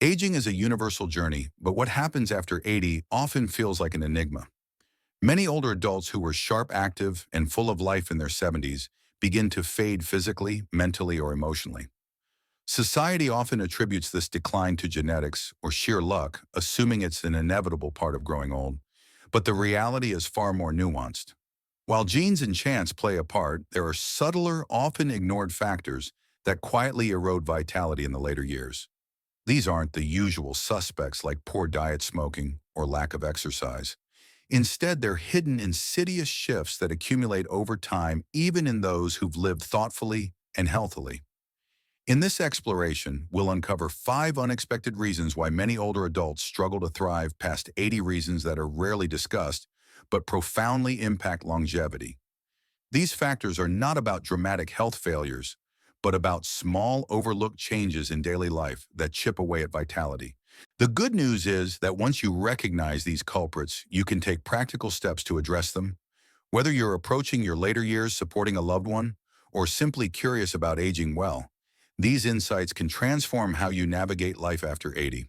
Aging is a universal journey, but what happens after 80 often feels like an enigma. Many older adults who were sharp, active, and full of life in their 70s begin to fade physically, mentally, or emotionally. Society often attributes this decline to genetics or sheer luck, assuming it's an inevitable part of growing old. But the reality is far more nuanced. While genes and chance play a part, there are subtler, often ignored factors that quietly erode vitality in the later years. These aren't the usual suspects like poor diet, smoking, or lack of exercise. Instead, they're hidden, insidious shifts that accumulate over time, even in those who've lived thoughtfully and healthily. In this exploration, we'll uncover 5 unexpected reasons why many older adults struggle to thrive past 80 reasons that are rarely discussed, but profoundly impact longevity. These factors are not about dramatic health failures, but about small, overlooked changes in daily life that chip away at vitality. The good news is that once you recognize these culprits, you can take practical steps to address them. Whether you're approaching your later years supporting a loved one, or simply curious about aging well, these insights can transform how you navigate life after 80.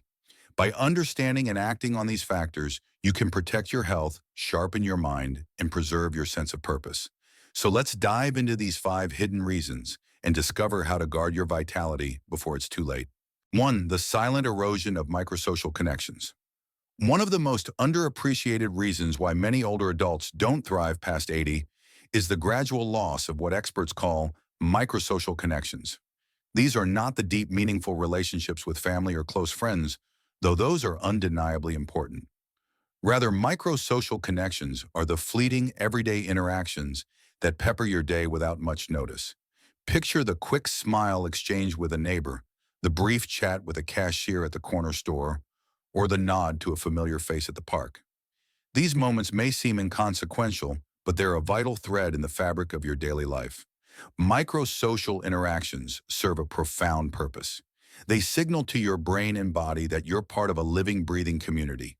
By understanding and acting on these factors, you can protect your health, sharpen your mind, and preserve your sense of purpose. So let's dive into these 5 hidden reasons and discover how to guard your vitality before it's too late. 1. The silent erosion of microsocial connections. One of the most underappreciated reasons why many older adults don't thrive past 80 is the gradual loss of what experts call microsocial connections. These are not the deep, meaningful relationships with family or close friends, though those are undeniably important. Rather, microsocial connections are the fleeting, everyday interactions that pepper your day without much notice. Picture the quick smile exchange with a neighbor, the brief chat with a cashier at the corner store, or the nod to a familiar face at the park. These moments may seem inconsequential, but they're a vital thread in the fabric of your daily life. Microsocial interactions serve a profound purpose. They signal to your brain and body that you're part of a living, breathing community.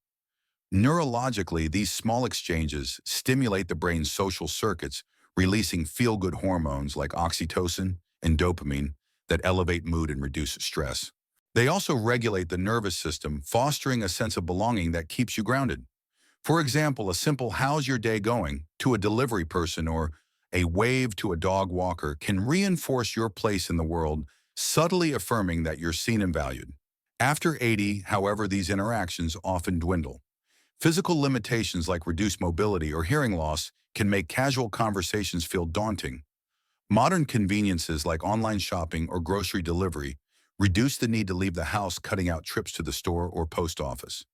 Neurologically, these small exchanges stimulate the brain's social circuits, releasing feel-good hormones like oxytocin and dopamine that elevate mood and reduce stress. They also regulate the nervous system, fostering a sense of belonging that keeps you grounded. For example, a simple "how's your day going" to a delivery person or a wave to a dog walker can reinforce your place in the world, subtly affirming that you're seen and valued. After 80, however, these interactions often dwindle. Physical limitations like reduced mobility or hearing loss can make casual conversations feel daunting. Modern conveniences like online shopping or grocery delivery reduce the need to leave the house, cutting out trips to the store or post office.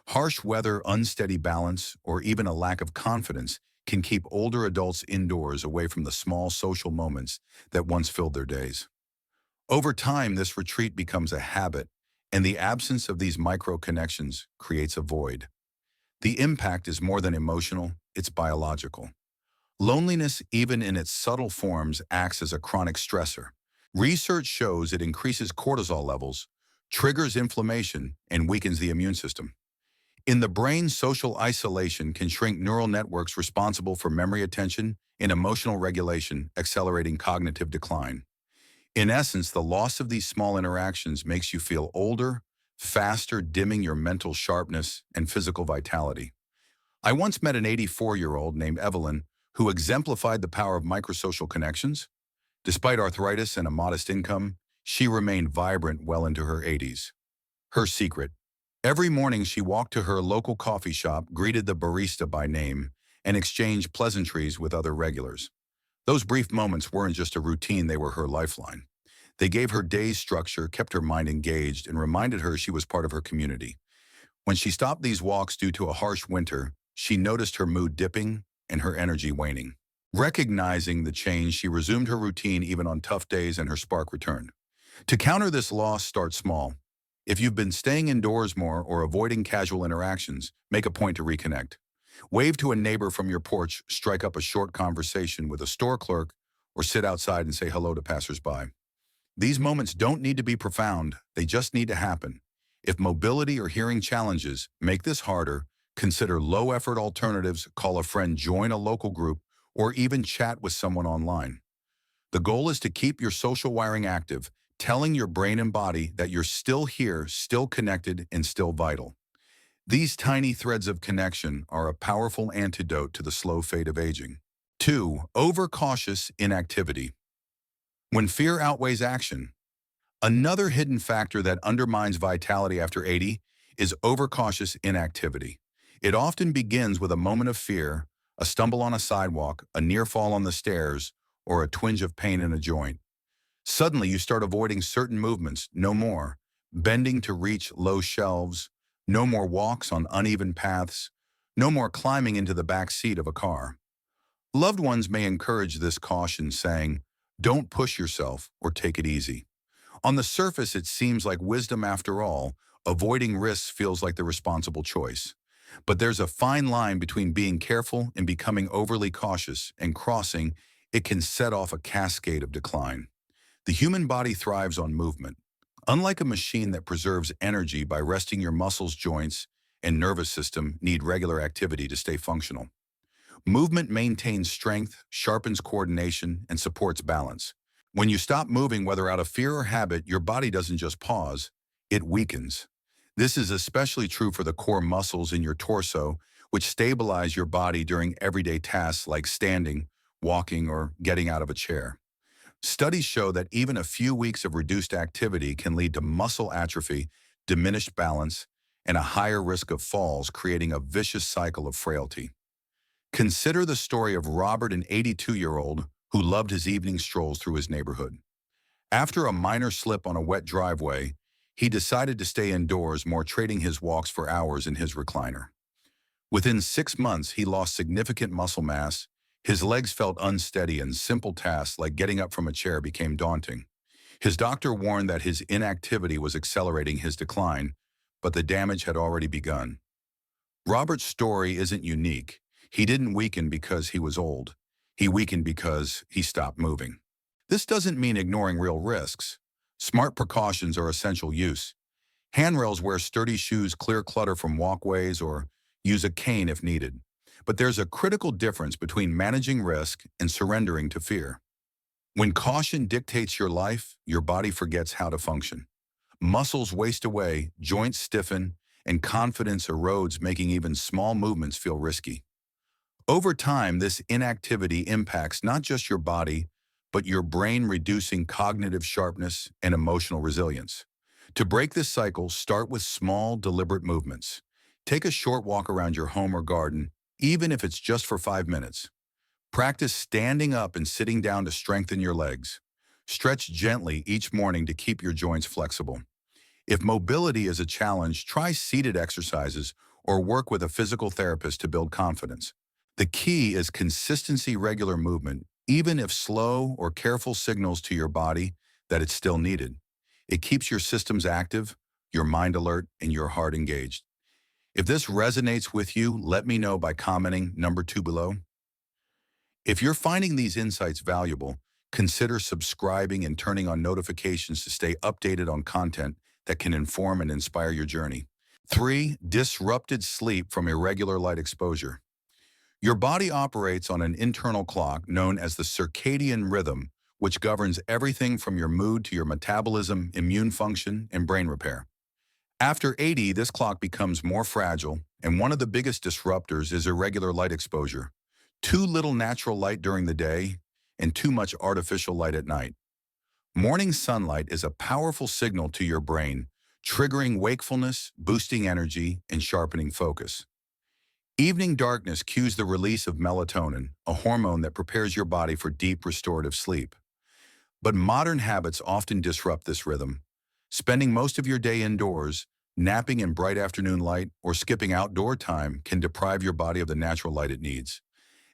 Harsh weather, unsteady balance, or even a lack of confidence can keep older adults indoors, away from the small social moments that once filled their days. Over time, this retreat becomes a habit, and the absence of these micro connections creates a void. The impact is more than emotional, it's biological. Loneliness, even in its subtle forms, acts as a chronic stressor. Research shows it increases cortisol levels, triggers inflammation, and weakens the immune system. In the brain, social isolation can shrink neural networks responsible for memory, attention, and emotional regulation, accelerating cognitive decline. In essence, the loss of these small interactions makes you feel older, faster, dimming your mental sharpness and physical vitality. I once met an 84-year-old named Evelyn who exemplified the power of microsocial connections. Despite arthritis and a modest income, she remained vibrant well into her 80s. Her secret: every morning she walked to her local coffee shop, greeted the barista by name, and exchanged pleasantries with other regulars. Those brief moments weren't just a routine, they were her lifeline. They gave her day's structure, kept her mind engaged, and reminded her she was part of her community. When she stopped these walks due to a harsh winter, she noticed her mood dipping and her energy waning. Recognizing the change, she resumed her routine even on tough days, and her spark returned. To counter this loss, start small. If you've been staying indoors more or avoiding casual interactions, make a point to reconnect. Wave to a neighbor from your porch, strike up a short conversation with a store clerk, or sit outside and say hello to passersby. These moments don't need to be profound, they just need to happen. If mobility or hearing challenges make this harder, consider low-effort alternatives, call a friend, join a local group, or even chat with someone online. The goal is to keep your social wiring active, telling your brain and body that you're still here, still connected, and still vital. These tiny threads of connection are a powerful antidote to the slow fade of aging. 2. Overcautious inactivity. When fear outweighs action, another hidden factor that undermines vitality after 80 is overcautious inactivity. It often begins with a moment of fear, a stumble on a sidewalk, a near fall on the stairs, or a twinge of pain in a joint. Suddenly, you start avoiding certain movements, no more. Bending to reach low shelves, no more walks on uneven paths, no more climbing into the back seat of a car. Loved ones may encourage this caution, saying, "Don't push yourself or take it easy." On the surface, it seems like wisdom after all. Avoiding risks feels like the responsible choice. But there's a fine line between being careful and becoming overly cautious, and crossing it can set off a cascade of decline. The human body thrives on movement. Unlike a machine that preserves energy by resting, your muscles, joints, and nervous system need regular activity to stay functional. Movement maintains strength, sharpens coordination, and supports balance. When you stop moving, whether out of fear or habit, your body doesn't just pause, it weakens. This is especially true for the core muscles in your torso, which stabilize your body during everyday tasks like standing, walking, or getting out of a chair. Studies show that even a few weeks of reduced activity can lead to muscle atrophy, diminished balance, and a higher risk of falls, creating a vicious cycle of frailty. Consider the story of Robert, an 82-year-old who loved his evening strolls through his neighborhood. After a minor slip on a wet driveway, he decided to stay indoors more, trading his walks for hours in his recliner. Within 6 months, he lost significant muscle mass, his legs felt unsteady, and simple tasks like getting up from a chair became daunting. His doctor warned that his inactivity was accelerating his decline, but the damage had already begun. Robert's story isn't unique. He didn't weaken because he was old. He weakened because he stopped moving. This doesn't mean ignoring real risks. Smart precautions are essential use. Handrails, wear sturdy shoes, clear clutter from walkways, or use a cane if needed. But there's a critical difference between managing risk and surrendering to fear. When caution dictates your life, your body forgets how to function. Muscles waste away, joints stiffen, and confidence erodes, making even small movements feel risky. Over time, this inactivity impacts not just your body, but your brain, reducing cognitive sharpness and emotional resilience. To break this cycle, start with small, deliberate movements. Take a short walk around your home or garden, even if it's just for 5 minutes. Practice standing up and sitting down to strengthen your legs. Stretch gently each morning to keep your joints flexible. If mobility is a challenge, try seated exercises or work with a physical therapist to build confidence. The key is consistency, regular movement, even if slow, or careful signals to your body that it's still needed. It keeps your systems active, your mind alert, and your heart engaged. If this resonates with you, let me know by commenting number 2 below. If you're finding these insights valuable, consider subscribing and turning on notifications to stay updated on content that can inform and inspire your journey. 3. Disrupted sleep from irregular light exposure. Your body operates on an internal clock known as the circadian rhythm, which governs everything from your mood to your metabolism, immune function, and brain repair. After 80, this clock becomes more fragile, and one of the biggest disruptors is irregular light exposure. Too little natural light during the day, and too much artificial light at night. Morning sunlight is a powerful signal to your brain, triggering wakefulness, boosting energy, and sharpening focus. Evening darkness cues the release of melatonin, a hormone that prepares your body for deep restorative sleep. But modern habits often disrupt this rhythm. Spending most of your day indoors, napping in bright afternoon light, or skipping outdoor time can deprive your body of the natural light it needs.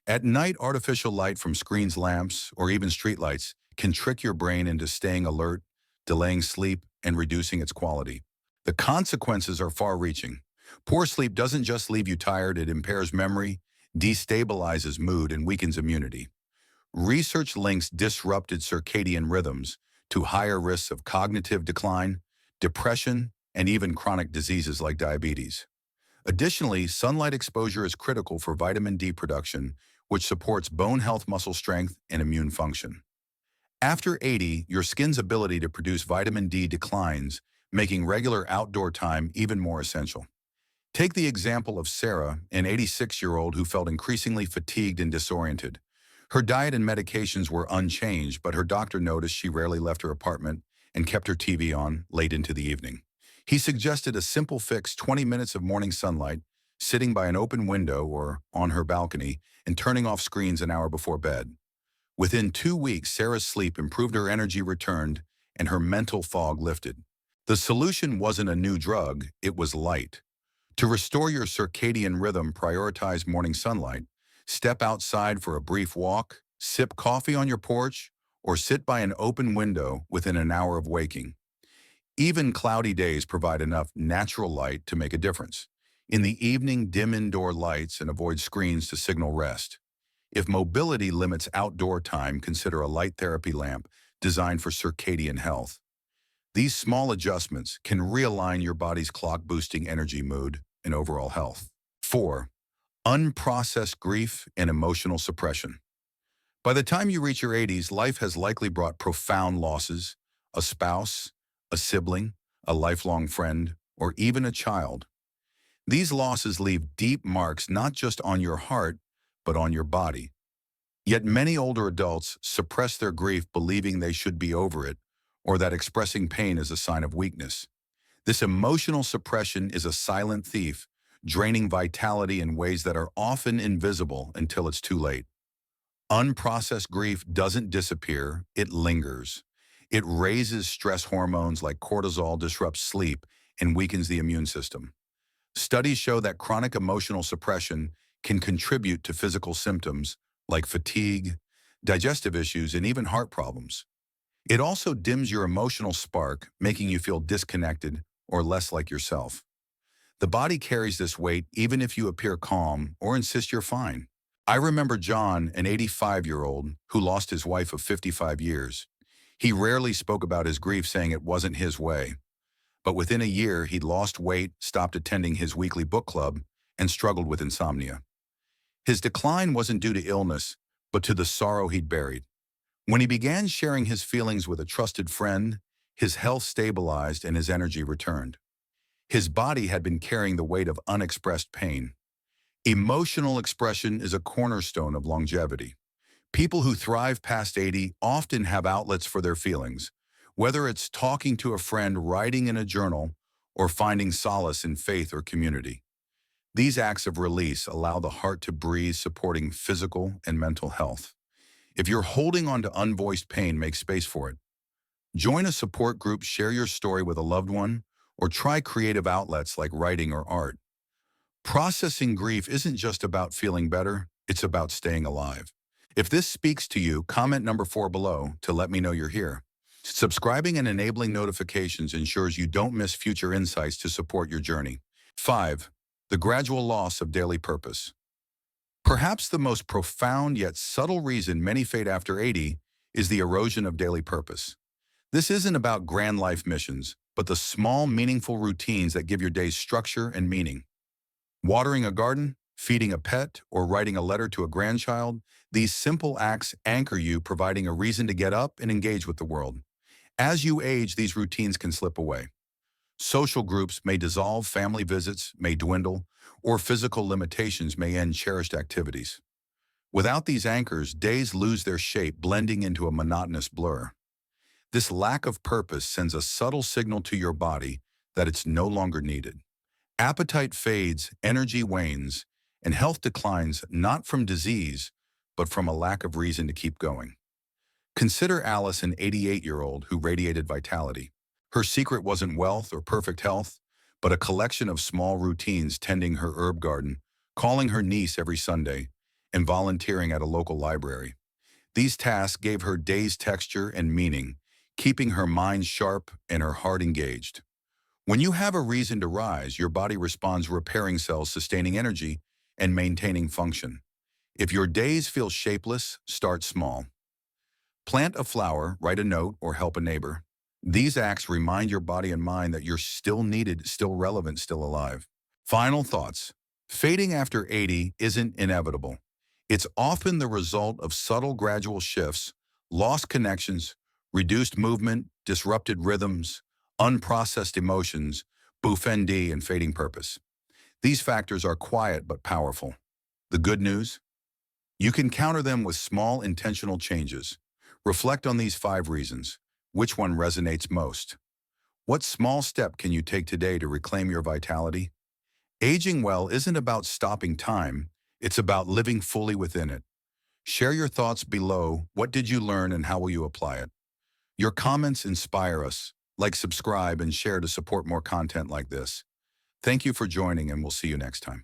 At night, artificial light from screens, lamps, or even streetlights can trick your brain into staying alert, delaying sleep, and reducing its quality. The consequences are far-reaching. Poor sleep doesn't just leave you tired, it impairs memory, destabilizes mood, and weakens immunity. Research links disrupted circadian rhythms to higher risks of cognitive decline, depression, and even chronic diseases like diabetes. Additionally, sunlight exposure is critical for vitamin D production, which supports bone health, muscle strength, and immune function. After 80, your skin's ability to produce vitamin D declines, making regular outdoor time even more essential. Take the example of Sarah, an 86-year-old who felt increasingly fatigued and disoriented. Her diet and medications were unchanged, but her doctor noticed she rarely left her apartment and kept her TV on late into the evening. He suggested a simple fix: 20 minutes of morning sunlight, sitting by an open window or on her balcony, and turning off screens an hour before bed. Within 2 weeks, Sarah's sleep improved, her energy returned, and her mental fog lifted. The solution wasn't a new drug, it was light. To restore your circadian rhythm, prioritize morning sunlight. Step outside for a brief walk, sip coffee on your porch, or sit by an open window within an hour of waking. Even cloudy days provide enough natural light to make a difference. In the evening, dim indoor lights and avoid screens to signal rest. If mobility limits outdoor time, consider a light therapy lamp designed for circadian health. These small adjustments can realign your body's clock, boosting energy, mood, and overall health. 4. Unprocessed grief and emotional suppression. By the time you reach your 80s, life has likely brought profound losses: a spouse, a sibling, a lifelong friend, or even a child. These losses leave deep marks not just on your heart, but on your body. Yet many older adults suppress their grief, believing they should be over it, or that expressing pain is a sign of weakness. This emotional suppression is a silent thief, draining vitality in ways that are often invisible until it's too late. Unprocessed grief doesn't disappear, it lingers. It raises stress hormones like cortisol, disrupts sleep, and weakens the immune system. Studies show that chronic emotional suppression can contribute to physical symptoms like fatigue, digestive issues, and even heart problems. It also dims your emotional spark, making you feel disconnected or less like yourself. The body carries this weight even if you appear calm or insist you're fine. I remember John, an 85-year-old who lost his wife of 55 years. He rarely spoke about his grief, saying it wasn't his way. But within a year, he'd lost weight, stopped attending his weekly book club, and struggled with insomnia. His decline wasn't due to illness, but to the sorrow he'd buried. When he began sharing his feelings with a trusted friend, his health stabilized and his energy returned. His body had been carrying the weight of unexpressed pain. Emotional expression is a cornerstone of longevity. People who thrive past 80 often have outlets for their feelings, whether it's talking to a friend, writing in a journal, or finding solace in faith or community. These acts of release allow the heart to breathe, supporting physical and mental health. If you're holding on to unvoiced pain, make space for it. Join a support group, share your story with a loved one, or try creative outlets like writing or art. Processing grief isn't just about feeling better, it's about staying alive. If this speaks to you, comment number 4 below to let me know you're here. Subscribing and enabling notifications ensures you don't miss future insights to support your journey. 5. The gradual loss of daily purpose. Perhaps the most profound yet subtle reason many fade after 80 is the erosion of daily purpose. This isn't about grand life missions, but the small, meaningful routines that give your days structure and meaning. Watering a garden, feeding a pet, or writing a letter to a grandchild, these simple acts anchor you, providing a reason to get up and engage with the world. As you age, these routines can slip away. Social groups may dissolve, family visits may dwindle, or physical limitations may end cherished activities. Without these anchors, days lose their shape, blending into a monotonous blur. This lack of purpose sends a subtle signal to your body that it's no longer needed. Appetite fades, energy wanes, and health declines, not from disease, but from a lack of reason to keep going. Consider Alice, an 88-year-old who radiated vitality. Her secret wasn't wealth or perfect health, but a collection of small routines: tending her herb garden, calling her niece every Sunday, and volunteering at a local library. These tasks gave her days texture and meaning, keeping her mind sharp and her heart engaged. When you have a reason to rise, your body responds, repairing cells, sustaining energy, and maintaining function. If your days feel shapeless, start small. Plant a flower, write a note, or help a neighbor. These acts remind your body and mind that you're still needed, still relevant, still alive. Final thoughts. Fading after 80 isn't inevitable. It's often the result of subtle, gradual shifts, Lost connections, reduced movement, disrupted rhythms, unprocessed emotions, bouffendie, and fading purpose. These factors are quiet but powerful. The good news? You can counter them with small intentional changes. Reflect on these 5 reasons. Which one resonates most? What small step can you take today to reclaim your vitality? Aging well isn't about stopping time, it's about living fully within it. Share your thoughts below. What did you learn and how will you apply it? Your comments inspire us. Like, subscribe, and share to support more content like this. Thank you for joining, and we'll see you next time.